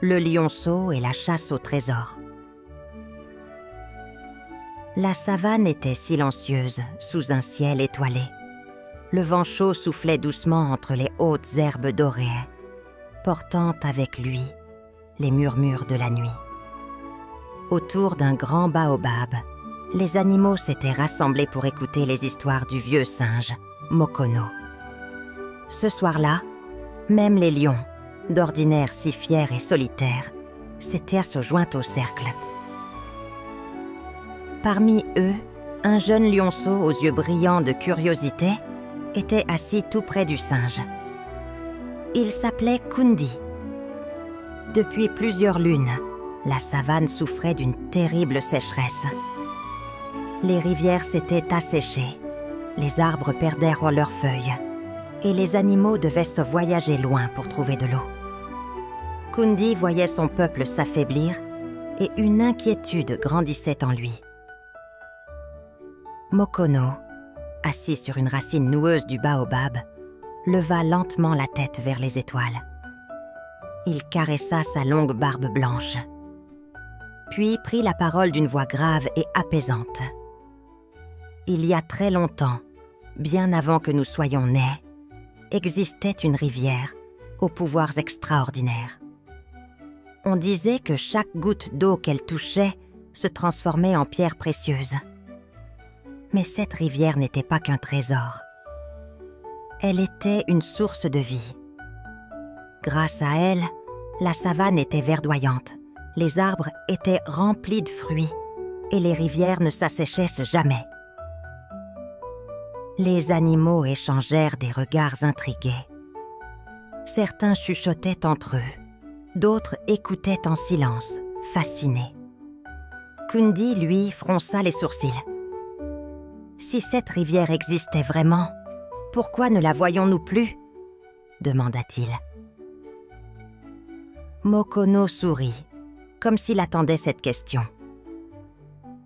le lionceau et la chasse au trésor. La savane était silencieuse sous un ciel étoilé. Le vent chaud soufflait doucement entre les hautes herbes dorées, portant avec lui les murmures de la nuit. Autour d'un grand baobab, les animaux s'étaient rassemblés pour écouter les histoires du vieux singe, Mokono. Ce soir-là, même les lions, d'ordinaire si fiers et solitaires, s'étaient joints au cercle. Parmi eux, un jeune lionceau aux yeux brillants de curiosité était assis tout près du singe. Il s'appelait Kundi. Depuis plusieurs lunes, la savane souffrait d'une terrible sécheresse. Les rivières s'étaient asséchées, les arbres perdèrent leurs feuilles, et les animaux devaient se voyager loin pour trouver de l'eau. Kundi voyait son peuple s'affaiblir et une inquiétude grandissait en lui. Mokono, assis sur une racine noueuse du baobab, leva lentement la tête vers les étoiles. Il caressa sa longue barbe blanche, puis prit la parole d'une voix grave et apaisante. Il y a très longtemps, bien avant que nous soyons nés, existait une rivière aux pouvoirs extraordinaires. On disait que chaque goutte d'eau qu'elle touchait se transformait en pierre précieuse. Mais cette rivière n'était pas qu'un trésor. Elle était une source de vie. Grâce à elle, la savane était verdoyante, les arbres étaient remplis de fruits et les rivières ne s'asséchaient jamais. Les animaux échangèrent des regards intrigués. Certains chuchotaient entre eux, d'autres écoutaient en silence, fascinés. Kundi, lui, fronça les sourcils. Si cette rivière existait vraiment, pourquoi ne la voyons-nous plus ? Demanda-t-il. Mokono sourit, comme s'il attendait cette question.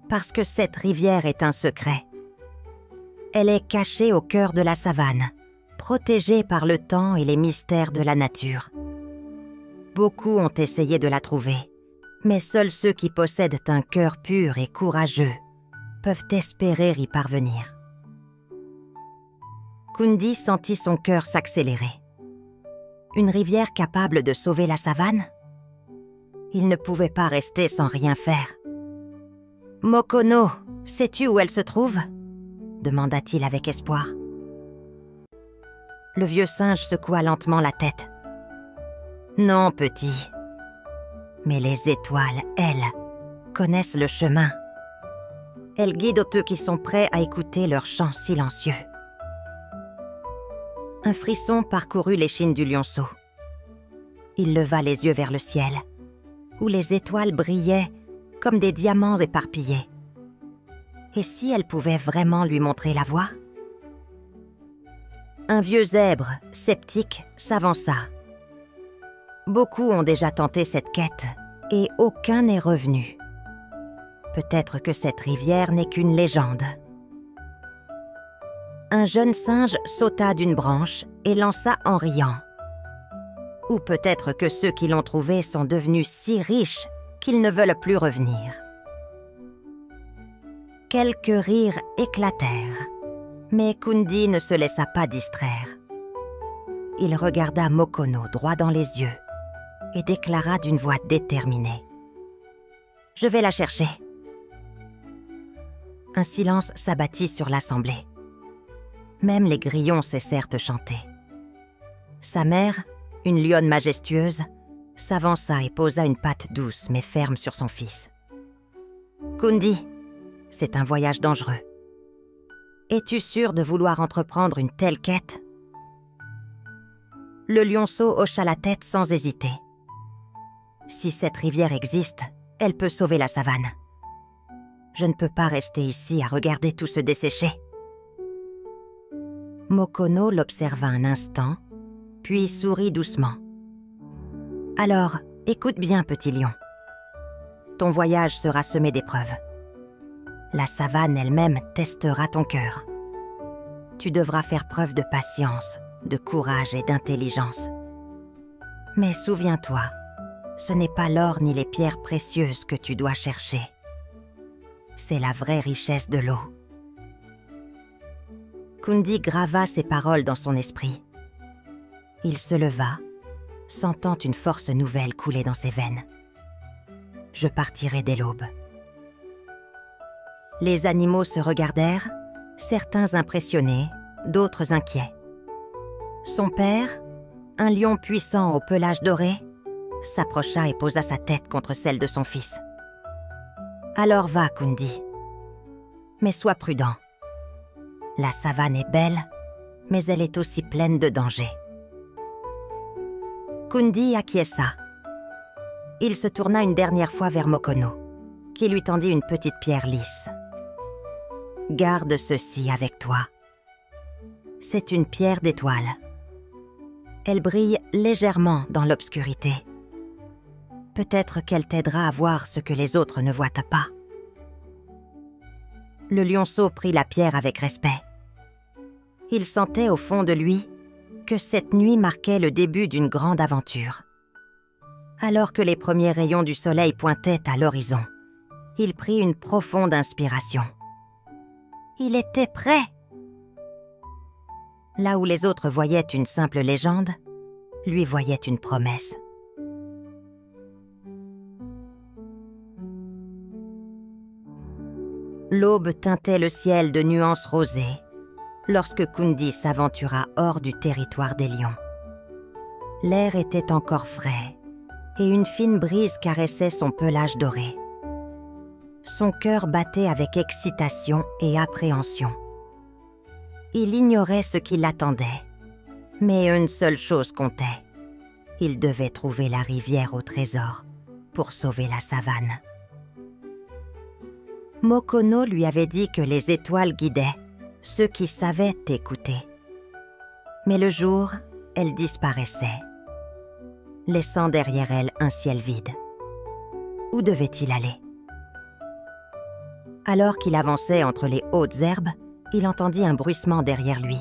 Parce que cette rivière est un secret. Elle est cachée au cœur de la savane, protégée par le temps et les mystères de la nature. Beaucoup ont essayé de la trouver, mais seuls ceux qui possèdent un cœur pur et courageux peuvent espérer y parvenir. Kundi sentit son cœur s'accélérer. Une rivière capable de sauver la savane ? Il ne pouvait pas rester sans rien faire. « Mokono, sais-tu où elle se trouve ?» demanda-t-il avec espoir. Le vieux singe secoua lentement la tête. « Non, petit. Mais les étoiles, elles, connaissent le chemin. Elles guident ceux qui sont prêts à écouter leur chant silencieux. » Un frisson parcourut l'échine du lionceau. Il leva les yeux vers le ciel, où les étoiles brillaient comme des diamants éparpillés. Et si elle pouvait vraiment lui montrer la voie ? Un vieux zèbre, sceptique, s'avança. Beaucoup ont déjà tenté cette quête, et aucun n'est revenu. Peut-être que cette rivière n'est qu'une légende. Un jeune singe sauta d'une branche et lança en riant. Ou peut-être que ceux qui l'ont trouvé sont devenus si riches qu'ils ne veulent plus revenir. Quelques rires éclatèrent, mais Kundi ne se laissa pas distraire. Il regarda Mokono droit dans les yeux et déclara d'une voix déterminée. « Je vais la chercher. » Un silence s'abattit sur l'assemblée. Même les grillons cessèrent de chanter. Sa mère, une lionne majestueuse, s'avança et posa une patte douce mais ferme sur son fils. « Kundi, c'est un voyage dangereux. Es-tu sûr de vouloir entreprendre une telle quête ?» Le lionceau hocha la tête sans hésiter. Si cette rivière existe, elle peut sauver la savane. Je ne peux pas rester ici à regarder tout se dessécher. Mokono l'observa un instant, puis sourit doucement. « Alors, écoute bien, petit lion. Ton voyage sera semé d'épreuves. La savane elle-même testera ton cœur. Tu devras faire preuve de patience, de courage et d'intelligence. Mais souviens-toi, Ce n'est pas l'or ni les pierres précieuses que tu dois chercher. C'est la vraie richesse de l'eau. Kundi grava ces paroles dans son esprit. Il se leva, sentant une force nouvelle couler dans ses veines. Je partirai dès l'aube. Les animaux se regardèrent, certains impressionnés, d'autres inquiets. Son père, un lion puissant au pelage doré, s'approcha et posa sa tête contre celle de son fils. « Alors va, Kundi. Mais sois prudent. La savane est belle, mais elle est aussi pleine de dangers. » Kundi acquiesça. Il se tourna une dernière fois vers Mokono, qui lui tendit une petite pierre lisse. « Garde ceci avec toi. C'est une pierre d'étoile. Elle brille légèrement dans l'obscurité. Peut-être qu'elle t'aidera à voir ce que les autres ne voient pas. » Le lionceau prit la pierre avec respect. Il sentait au fond de lui que cette nuit marquait le début d'une grande aventure. Alors que les premiers rayons du soleil pointaient à l'horizon, il prit une profonde inspiration. Il était prêt! Là où les autres voyaient une simple légende, lui voyait une promesse. L'aube teintait le ciel de nuances rosées lorsque Kundi s'aventura hors du territoire des lions. L'air était encore frais et une fine brise caressait son pelage doré. Son cœur battait avec excitation et appréhension. Il ignorait ce qui l'attendait, mais une seule chose comptait. Il devait trouver la rivière au trésor pour sauver la savane. Mokono lui avait dit que les étoiles guidaient ceux qui savaient écouter. Mais le jour, elle disparaissait, laissant derrière elle un ciel vide. Où devait-il aller? Alors qu'il avançait entre les hautes herbes, il entendit un bruissement derrière lui.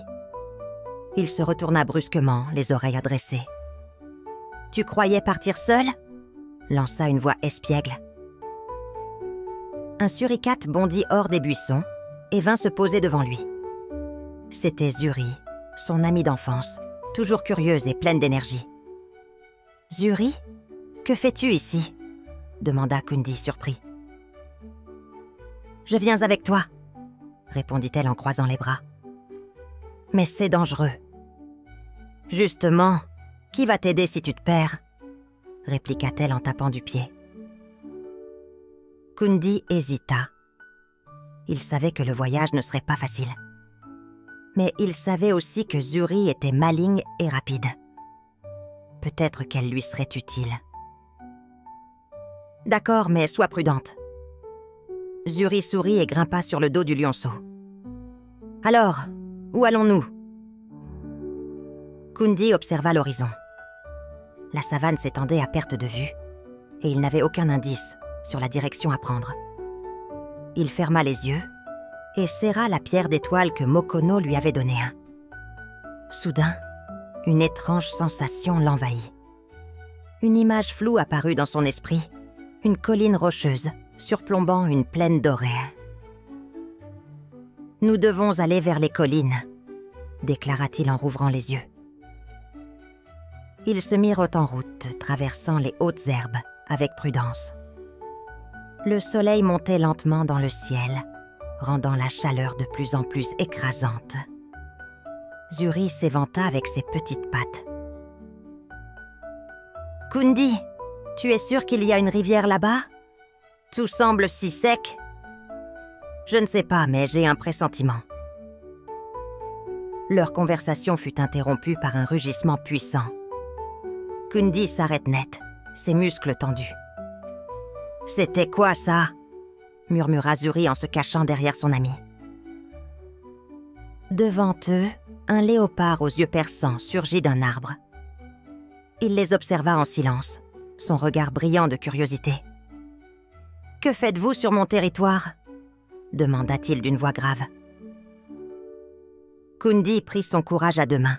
Il se retourna brusquement, les oreilles adressées. « Tu croyais partir seul ?» lança une voix espiègle. Un suricate bondit hors des buissons et vint se poser devant lui. C'était Zuri, son amie d'enfance, toujours curieuse et pleine d'énergie. « Zuri, que fais-tu ici ?» demanda Kundi, surpris. « Je viens avec toi, » répondit-elle en croisant les bras. « Mais c'est dangereux. »« Justement, qui va t'aider si tu te perds ?» répliqua-t-elle en tapant du pied. Kundi hésita. Il savait que le voyage ne serait pas facile. Mais il savait aussi que Zuri était maligne et rapide. Peut-être qu'elle lui serait utile. « D'accord, mais sois prudente. » Zuri sourit et grimpa sur le dos du lionceau. « Alors, où allons-nous » Kundi observa l'horizon. La savane s'étendait à perte de vue, et il n'avait aucun indice sur la direction à prendre. Il ferma les yeux et serra la pierre d'étoile que Mokono lui avait donnée. Soudain, une étrange sensation l'envahit. Une image floue apparut dans son esprit, une colline rocheuse surplombant une plaine dorée. « Nous devons aller vers les collines », déclara-t-il en rouvrant les yeux. Ils se mirent en route, traversant les hautes herbes avec prudence. Le soleil montait lentement dans le ciel, rendant la chaleur de plus en plus écrasante. Zuri s'éventa avec ses petites pattes. « Kundi, tu es sûr qu'il y a une rivière là-bas ? Tout semble si sec. » »« Je ne sais pas, mais j'ai un pressentiment. » Leur conversation fut interrompue par un rugissement puissant. Kundi s'arrête net, ses muscles tendus. « C'était quoi ça ?» murmura Zuri en se cachant derrière son ami. Devant eux, un léopard aux yeux perçants surgit d'un arbre. Il les observa en silence, son regard brillant de curiosité. « Que faites-vous sur mon territoire ?» demanda-t-il d'une voix grave. Kundi prit son courage à deux mains.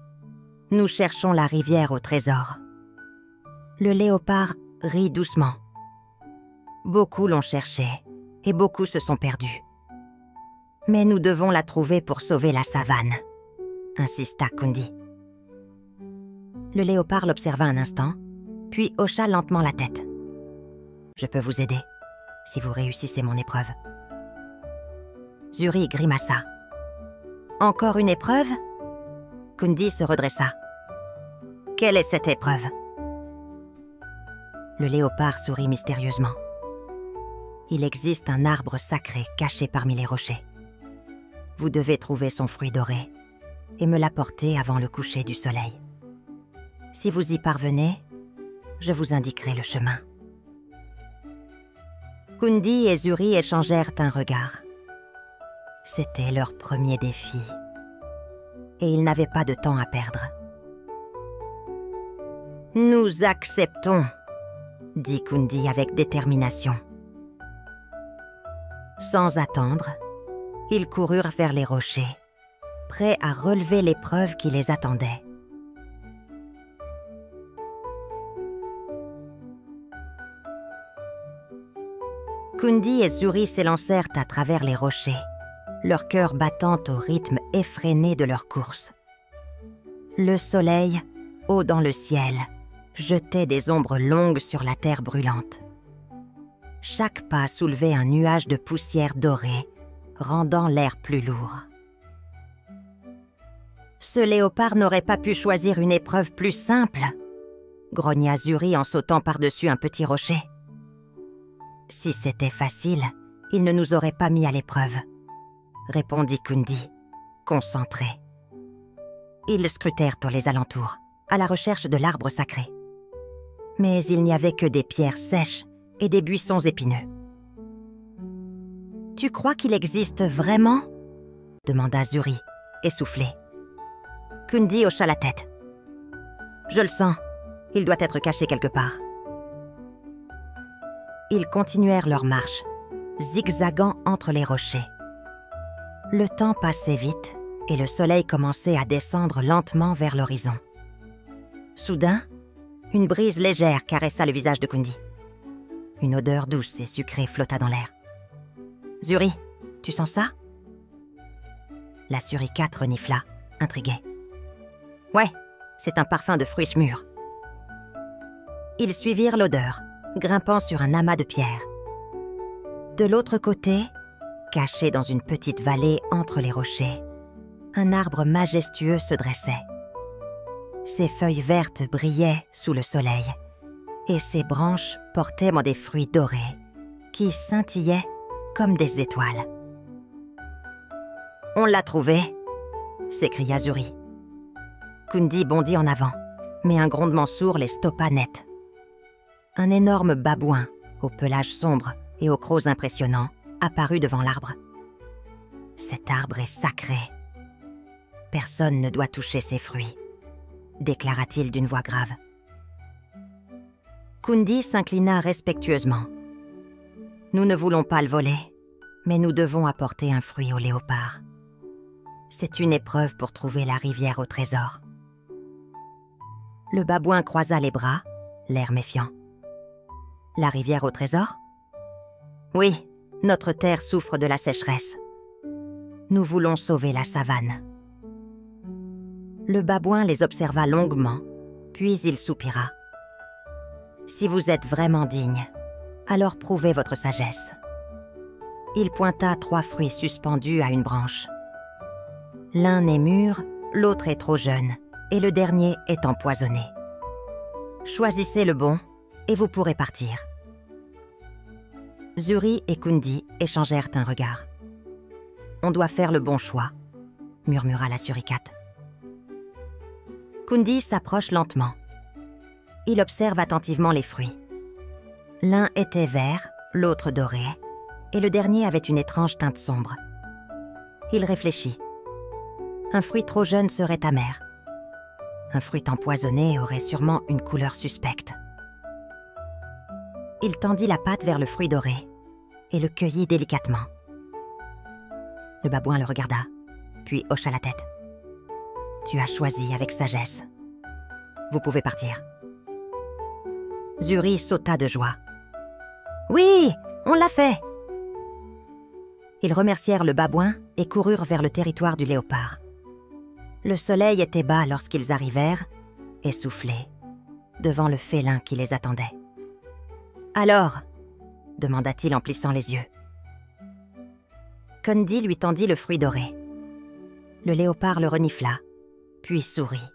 « Nous cherchons la rivière au trésor. » Le léopard rit doucement. Beaucoup l'ont cherchée et beaucoup se sont perdus. Mais nous devons la trouver pour sauver la savane, insista Kundi. Le léopard l'observa un instant, puis hocha lentement la tête. Je peux vous aider, si vous réussissez mon épreuve. Zuri grimaça. Encore une épreuve? Kundi se redressa. Quelle est cette épreuve? Le léopard sourit mystérieusement. Il existe un arbre sacré caché parmi les rochers. Vous devez trouver son fruit doré et me l'apporter avant le coucher du soleil. Si vous y parvenez, je vous indiquerai le chemin. Kundi et Zuri échangèrent un regard. C'était leur premier défi. Et ils n'avaient pas de temps à perdre. « Nous acceptons », dit Kundi avec détermination. Sans attendre, ils coururent vers les rochers, prêts à relever l'épreuve qui les attendait. Kundi et Zuri s'élancèrent à travers les rochers, leur cœur battant au rythme effréné de leur course. Le soleil, haut dans le ciel, jetait des ombres longues sur la terre brûlante. Chaque pas soulevait un nuage de poussière dorée, rendant l'air plus lourd. Ce léopard n'aurait pas pu choisir une épreuve plus simple, grogna Zuri en sautant par-dessus un petit rocher. Si c'était facile, il ne nous aurait pas mis à l'épreuve, répondit Kundi, concentré. Ils scrutèrent les alentours, à la recherche de l'arbre sacré. Mais il n'y avait que des pierres sèches et des buissons épineux. « Tu crois qu'il existe vraiment ?» demanda Zuri, essoufflé. Kundi hocha la tête. « Je le sens, il doit être caché quelque part. » Ils continuèrent leur marche, zigzagant entre les rochers. Le temps passait vite et le soleil commençait à descendre lentement vers l'horizon. Soudain, une brise légère caressa le visage de Kundi. Une odeur douce et sucrée flotta dans l'air. « Zuri, tu sens ça ?» La suricate renifla, intriguée. « Ouais, c'est un parfum de fruits mûrs. » Ils suivirent l'odeur, grimpant sur un amas de pierres. De l'autre côté, caché dans une petite vallée entre les rochers, un arbre majestueux se dressait. Ses feuilles vertes brillaient sous le soleil, et ses branches portaient des fruits dorés, qui scintillaient comme des étoiles. « On l'a trouvé !» s'écria Zuri. Kundi bondit en avant, mais un grondement sourd les stoppa net. Un énorme babouin, au pelage sombre et aux crocs impressionnants, apparut devant l'arbre. « Cet arbre est sacré. Personne ne doit toucher ses fruits, » déclara-t-il d'une voix grave. Kundi s'inclina respectueusement. « Nous ne voulons pas le voler, mais nous devons apporter un fruit au léopard. C'est une épreuve pour trouver la rivière au trésor. » Le babouin croisa les bras, l'air méfiant. « La rivière au trésor ? Oui, notre terre souffre de la sécheresse. Nous voulons sauver la savane. » Le babouin les observa longuement, puis il soupira. « Si vous êtes vraiment digne, alors prouvez votre sagesse. » Il pointa 3 fruits suspendus à une branche. L'un est mûr, l'autre est trop jeune, et le dernier est empoisonné. Choisissez le bon, et vous pourrez partir. Zuri et Kundi échangèrent un regard. « On doit faire le bon choix, » murmura la suricate. Kundi s'approche lentement. Il observe attentivement les fruits. L'un était vert, l'autre doré, et le dernier avait une étrange teinte sombre. Il réfléchit. Un fruit trop jeune serait amer. Un fruit empoisonné aurait sûrement une couleur suspecte. Il tendit la patte vers le fruit doré et le cueillit délicatement. Le babouin le regarda, puis hocha la tête. « Tu as choisi avec sagesse. Vous pouvez partir. » Zuri sauta de joie. « Oui, on l'a fait !» Ils remercièrent le babouin et coururent vers le territoire du léopard. Le soleil était bas lorsqu'ils arrivèrent, essoufflés, devant le félin qui les attendait. « Alors ?» demanda-t-il en plissant les yeux. Kundi lui tendit le fruit doré. Le léopard le renifla, puis sourit.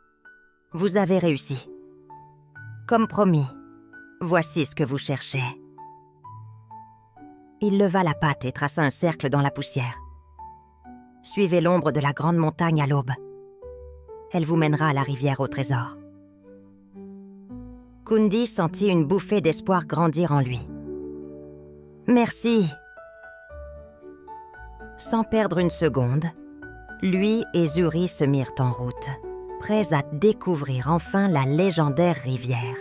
« Vous avez réussi. Comme promis, voici ce que vous cherchez. » Il leva la patte et traça un cercle dans la poussière. « Suivez l'ombre de la grande montagne à l'aube. Elle vous mènera à la rivière au trésor. » Kundi sentit une bouffée d'espoir grandir en lui. « Merci !» Sans perdre une seconde, lui et Zuri se mirent en route, prêts à découvrir enfin la légendaire rivière.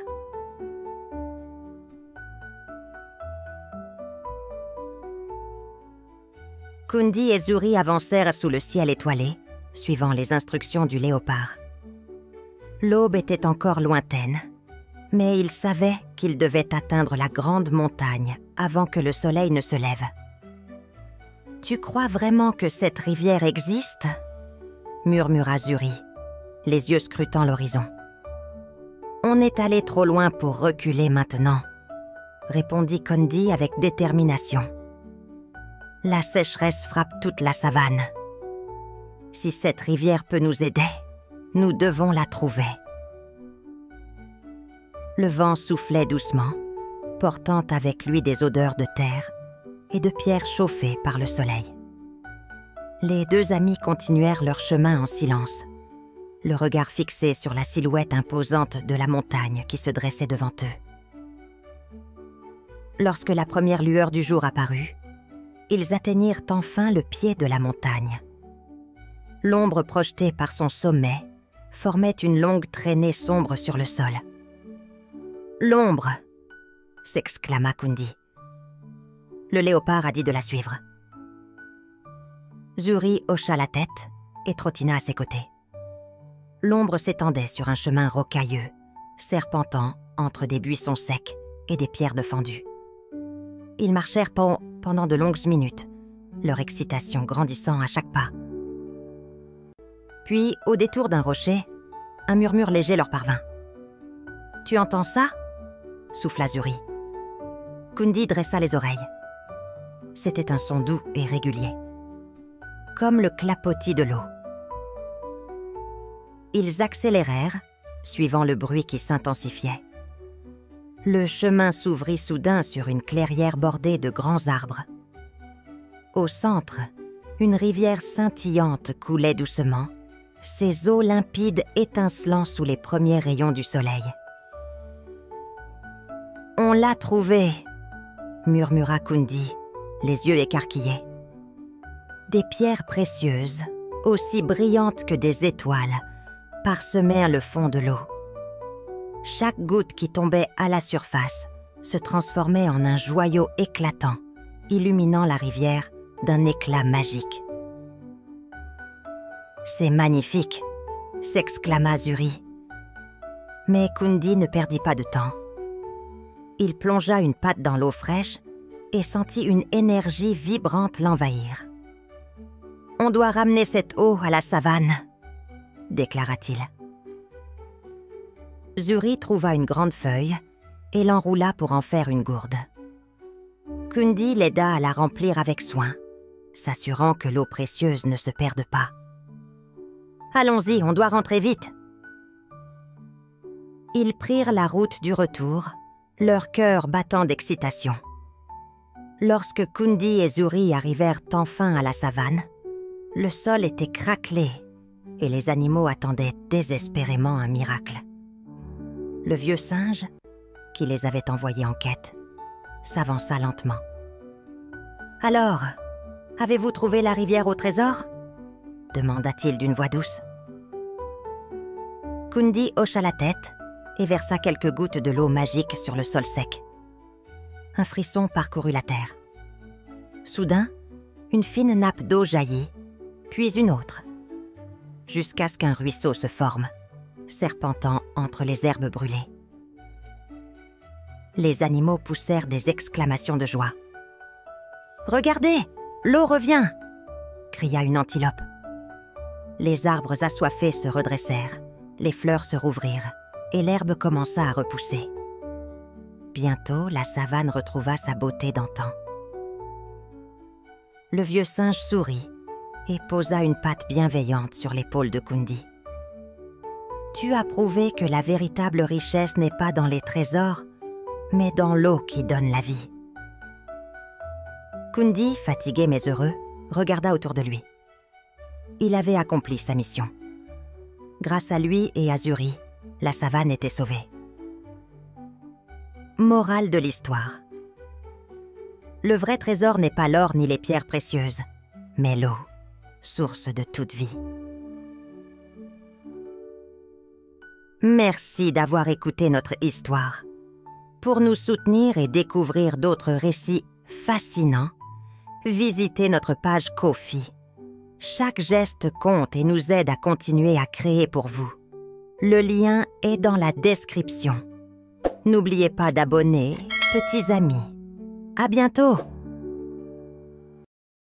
Kundi et Zuri avancèrent sous le ciel étoilé, suivant les instructions du léopard. L'aube était encore lointaine, mais ils savaient qu'ils devaient atteindre la grande montagne avant que le soleil ne se lève. « Tu crois vraiment que cette rivière existe ?» murmura Zuri, les yeux scrutant l'horizon. « On est allé trop loin pour reculer maintenant, » répondit Kundi avec détermination. « La sécheresse frappe toute la savane. Si cette rivière peut nous aider, nous devons la trouver. » Le vent soufflait doucement, portant avec lui des odeurs de terre et de pierres chauffées par le soleil. Les deux amis continuèrent leur chemin en silence, le regard fixé sur la silhouette imposante de la montagne qui se dressait devant eux. Lorsque la première lueur du jour apparut, ils atteignirent enfin le pied de la montagne. L'ombre projetée par son sommet formait une longue traînée sombre sur le sol. « L'ombre !» s'exclama Kundi. Le léopard a dit de la suivre. Zuri hocha la tête et trottina à ses côtés. L'ombre s'étendait sur un chemin rocailleux, serpentant entre des buissons secs et des pierres de fendu. Ils marchèrent pendant de longues minutes, leur excitation grandissant à chaque pas. Puis, au détour d'un rocher, un murmure léger leur parvint. « Tu entends ça ?» souffla Zuri. Kundi dressa les oreilles. C'était un son doux et régulier, comme le clapotis de l'eau. Ils accélérèrent, suivant le bruit qui s'intensifiait. Le chemin s'ouvrit soudain sur une clairière bordée de grands arbres. Au centre, une rivière scintillante coulait doucement, ses eaux limpides étincelant sous les premiers rayons du soleil. « On l'a trouvée !» murmura Kundi, les yeux écarquillés. Des pierres précieuses, aussi brillantes que des étoiles, parsemaient le fond de l'eau. Chaque goutte qui tombait à la surface se transformait en un joyau éclatant, illuminant la rivière d'un éclat magique. « C'est magnifique !» s'exclama Zuri. Mais Kundi ne perdit pas de temps. Il plongea une patte dans l'eau fraîche et sentit une énergie vibrante l'envahir. « On doit ramener cette eau à la savane !» déclara-t-il. Zuri trouva une grande feuille et l'enroula pour en faire une gourde. Kundi l'aida à la remplir avec soin, s'assurant que l'eau précieuse ne se perde pas. « Allons-y, on doit rentrer vite !» Ils prirent la route du retour, leur cœur battant d'excitation. Lorsque Kundi et Zuri arrivèrent enfin à la savane, le sol était craquelé et les animaux attendaient désespérément un miracle. Le vieux singe, qui les avait envoyés en quête, s'avança lentement. « Alors, avez-vous trouvé la rivière au trésor ?» demanda-t-il d'une voix douce. Kundi hocha la tête et versa quelques gouttes de l'eau magique sur le sol sec. Un frisson parcourut la terre. Soudain, une fine nappe d'eau jaillit, puis une autre, jusqu'à ce qu'un ruisseau se forme, serpentant entre les herbes brûlées. Les animaux poussèrent des exclamations de joie. « Regardez, l'eau revient !» cria une antilope. Les arbres assoiffés se redressèrent, les fleurs se rouvrirent et l'herbe commença à repousser. Bientôt, la savane retrouva sa beauté d'antan. Le vieux singe sourit et posa une patte bienveillante sur l'épaule de Kundi. « Tu as prouvé que la véritable richesse n'est pas dans les trésors, mais dans l'eau qui donne la vie. » Kundi, fatigué mais heureux, regarda autour de lui. Il avait accompli sa mission. Grâce à lui et à Zuri, la savane était sauvée. Morale de l'histoire. Le vrai trésor n'est pas l'or ni les pierres précieuses, mais l'eau, source de toute vie. Merci d'avoir écouté notre histoire. Pour nous soutenir et découvrir d'autres récits fascinants, visitez notre page Ko-fi. Chaque geste compte et nous aide à continuer à créer pour vous. Le lien est dans la description. N'oubliez pas d'abonner, petits amis. À bientôt!